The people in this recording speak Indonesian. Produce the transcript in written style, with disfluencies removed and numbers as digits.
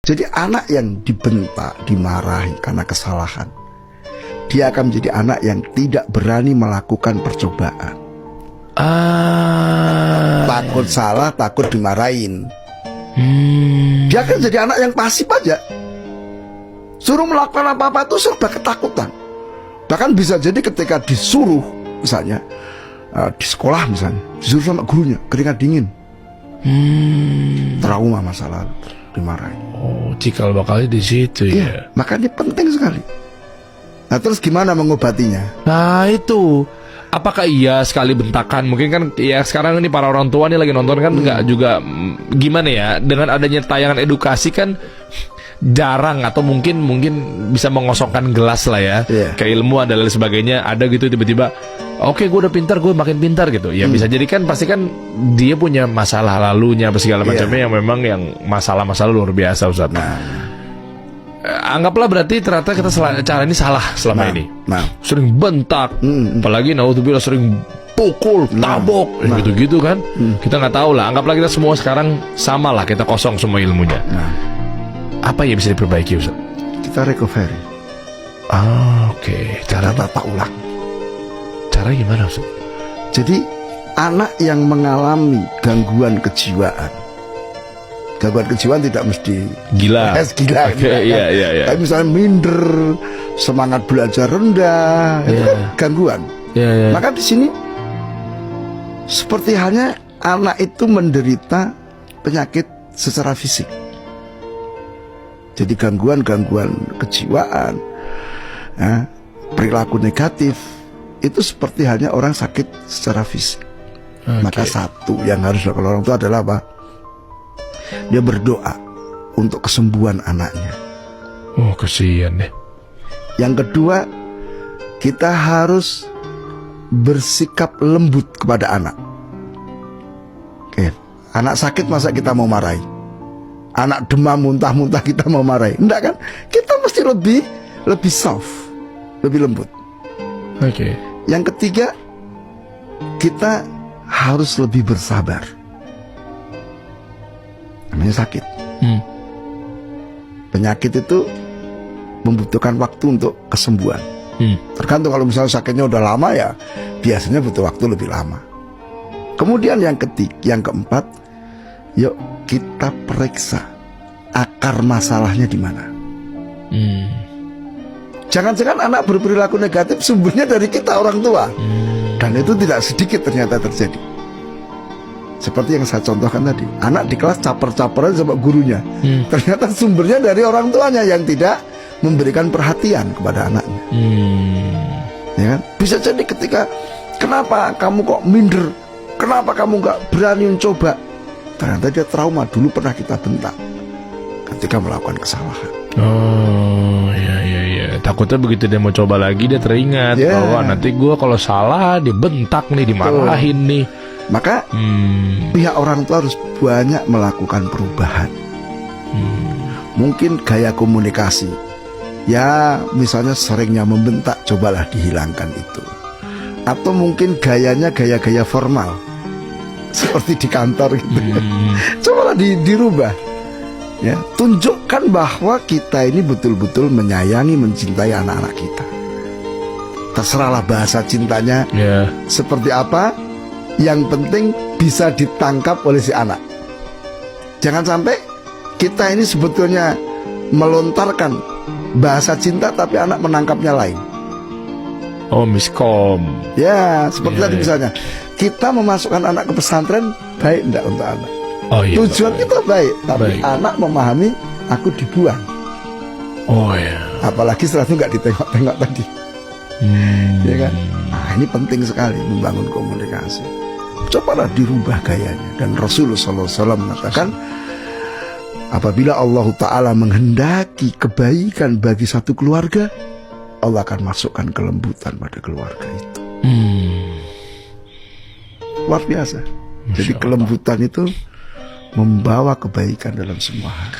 Jadi anak yang dibentak, dimarahi karena kesalahan, dia akan menjadi anak yang tidak berani melakukan percobaan. Takut salah, takut dimarahin. Dia akan jadi anak yang pasif aja. Suruh melakukan apa-apa itu serba ketakutan. Bahkan bisa jadi ketika disuruh, misalnya di sekolah misalnya, disuruh sama gurunya, keringat dingin, trauma masa lalu, dimarahin. Oh, cikal bakalnya di situ ya. Makanya penting sekali. Nah terus gimana mengobatinya? Nah itu, apakah iya sekali bentakan? Mungkin kan ya sekarang ini para orang tua nih lagi nonton kan nggak juga gimana ya, dengan adanya tayangan edukasi kan jarang atau mungkin bisa mengosongkan gelas lah ya, keilmuan dan lain sebagainya. Ada gitu tiba-tiba, oke, gue udah pintar, gue makin pintar gitu. Ya bisa jadi kan pasti kan dia punya masalah lalunya apa segala macamnya yang memang yang masalah-masalah luar biasa, Ustaz. Anggaplah berarti ternyata kita cara ini salah selama ini. Sering bentak, apalagi naudzubillah sering pukul, tabok, gitu-gitu kan. Kita nggak tahu lah. Anggaplah kita semua sekarang sama lah, kita kosong semua ilmunya. Apa yang bisa diperbaiki, Ustaz? Kita recovery. Oke. Cara tata ulang. Cara gimana, Ustaz? Jadi anak yang mengalami gangguan kejiwaan, gangguan kejiwaan tidak mesti gila. Gila. Iya. Tapi misalnya minder, semangat belajar rendah, itu kan gangguan. Maka di sini seperti halnya anak itu menderita penyakit secara fisik. Jadi gangguan-gangguan kejiwaan, perilaku negatif, itu seperti halnya orang sakit secara fisik. Maka satu yang harus dilakukan orang tua adalah apa? Dia berdoa untuk kesembuhan anaknya. Oh, kasihan deh. Yang kedua, kita harus bersikap lembut kepada anak. Anak sakit masa kita mau marahi? Anak demam muntah-muntah kita mau marahi? Enggak kan? Kita mesti lebih soft, lebih lembut. Yang ketiga, kita harus lebih bersabar. Namanya sakit. Penyakit itu membutuhkan waktu untuk kesembuhan. Tergantung, kalau misalnya sakitnya udah lama ya biasanya butuh waktu lebih lama. Kemudian yang keempat, yuk kita periksa akar masalahnya di mana. Jangan-jangan anak berperilaku negatif sumbernya dari kita orang tua. Dan itu tidak sedikit ternyata terjadi. Seperti yang saya contohkan tadi, anak di kelas caper-caperan sama gurunya. Ternyata sumbernya dari orang tuanya yang tidak memberikan perhatian kepada anaknya. Ya kan? Bisa jadi ketika, kenapa kamu kok minder? Kenapa kamu gak berani mencoba? Ternyata dia trauma, dulu pernah kita bentak ketika melakukan kesalahan. Iya. Takutnya begitu dia mau coba lagi, dia teringat bahwa nanti gue kalau salah dibentak nih, dimarahin nih. Maka pihak orang tua harus banyak melakukan perubahan. Mungkin gaya komunikasi, ya misalnya seringnya membentak, cobalah dihilangkan itu. Atau mungkin gayanya gaya-gaya formal, seperti di kantor gitu. Cobalah dirubah. Ya, tunjukkan bahwa kita ini betul-betul menyayangi, mencintai anak-anak kita. Terserahlah bahasa cintanya seperti apa, yang penting bisa ditangkap oleh si anak. Jangan sampai kita ini sebetulnya melontarkan bahasa cinta tapi anak menangkapnya lain. Miskom. Ya, seperti tadi misalnya kita memasukkan anak ke pesantren, baik enggak untuk anak? Tujuan kita baik, tapi anak memahami aku dibuang. Apalagi setelah itu nggak ditengok-tengok tadi. Ya kan? Nah, ini penting sekali membangun komunikasi. Cobalah dirubah gayanya. Dan Rasulullah SAW mengatakan, apabila Allah Ta'ala menghendaki kebaikan bagi satu keluarga, Allah akan masukkan kelembutan pada keluarga itu. Luar biasa. Jadi kelembutan itu membawa kebaikan dalam semua hal.